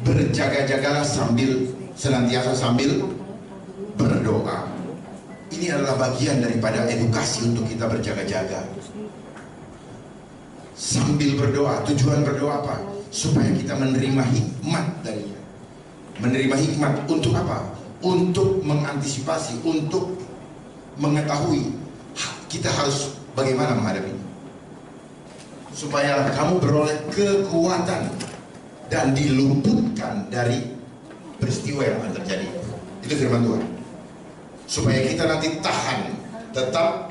berjaga-jagalah senantiasa sambil berdoa. Ini adalah bagian daripada edukasi untuk kita berjaga-jaga. Sambil berdoa, tujuan berdoa apa? Supaya kita menerima hikmat darinya. Menerima hikmat untuk apa? Untuk mengantisipasi, untuk mengetahui kita harus bagaimana menghadapinya, supaya kamu beroleh kekuatan dan diluputkan dari peristiwa yang akan terjadi. Itu firman Tuhan. Supaya kita nanti tahan, tetap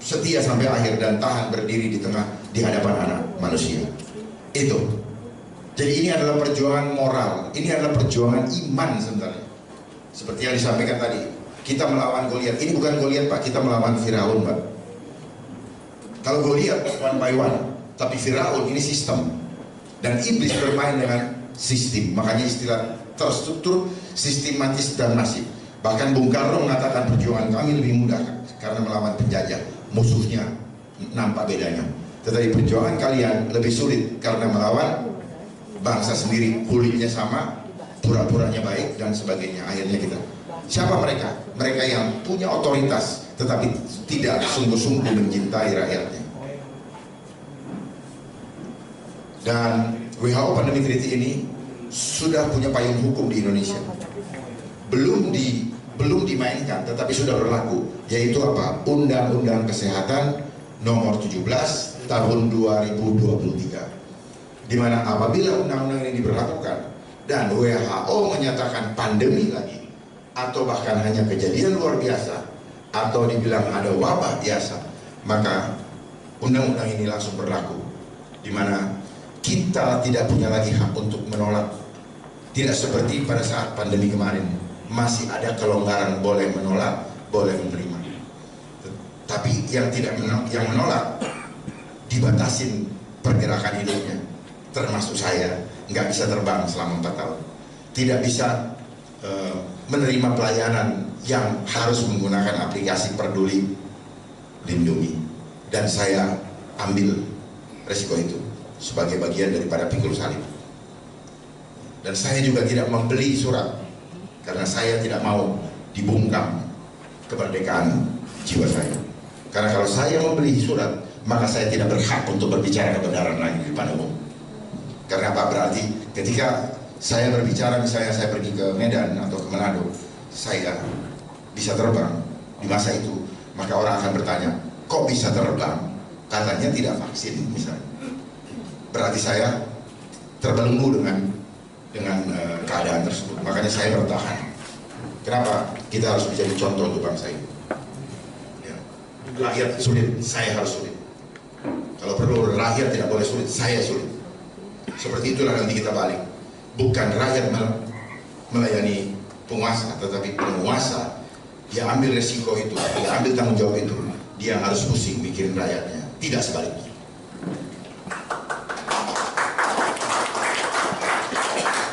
setia sampai akhir dan tahan berdiri di hadapan anak manusia. Itu. Jadi ini adalah perjuangan moral, ini adalah perjuangan iman sebenarnya. Seperti yang disampaikan tadi, kita melawan Goliat. Ini bukan Goliat, Pak, kita melawan Firaun, Pak. Kalau Goliat one by one, tapi Firaun ini sistem. Dan iblis bermain dengan sistem. Makanya istilah terstruktur, sistematis dan masif. Bahkan Bung Karno mengatakan perjuangan kami lebih mudah karena melawan penjajah. Musuhnya nampak bedanya. Tetapi perjuangan kalian lebih sulit karena melawan bangsa sendiri, kulitnya sama, pura-puranya baik dan sebagainya. Akhirnya kita, siapa mereka? Mereka yang punya otoritas tetapi tidak sungguh-sungguh mencintai rakyatnya. Dan WHO Pandemi Treaty ini sudah punya payung hukum di Indonesia. Belum dimainkan tetapi sudah berlaku, yaitu apa? Undang-Undang Kesehatan Nomor 17 Tahun 2023. Di mana apabila undang-undang ini diberlakukan dan WHO menyatakan pandemi lagi, atau bahkan hanya kejadian luar biasa, atau dibilang ada wabah biasa, maka undang-undang ini langsung berlaku. Di mana kita tidak punya lagi hak untuk menolak. Tidak seperti pada saat pandemi kemarin, masih ada kelonggaran, boleh menolak, boleh menerima. Tapi yang menolak dibatasin pergerakan hidupnya. Termasuk saya, nggak bisa terbang selama 4 tahun, tidak bisa menerima pelayanan yang harus menggunakan aplikasi Peduli Lindungi, dan saya ambil resiko itu sebagai bagian daripada pikul salib. Dan saya juga tidak membeli surat karena saya tidak mau dibungkam kemerdekaan jiwa saya. Karena kalau saya membeli surat, maka saya tidak berhak untuk berbicara kebenaran lagi di depan umum. Karena apa? Berarti ketika saya berbicara, misalnya saya pergi ke Medan atau ke Manado, saya bisa terbang di masa itu, maka orang akan bertanya, kok bisa terbang? Katanya tidak vaksin misalnya. Berarti saya terbelenggu dengan keadaan tersebut. Makanya saya bertahan. Kenapa? Kita harus menjadi contoh untuk bangsa ini. Ya. Rakyat sulit, saya harus sulit. Kalau perlu rakyat tidak boleh sulit, saya sulit. Seperti itulah nanti kita balik. Bukan rakyat melayani penguasa, tetapi penguasa dia ambil resiko itu, dia ambil tanggung jawab itu. Dia harus pusing mikirin rakyatnya, tidak sebaliknya.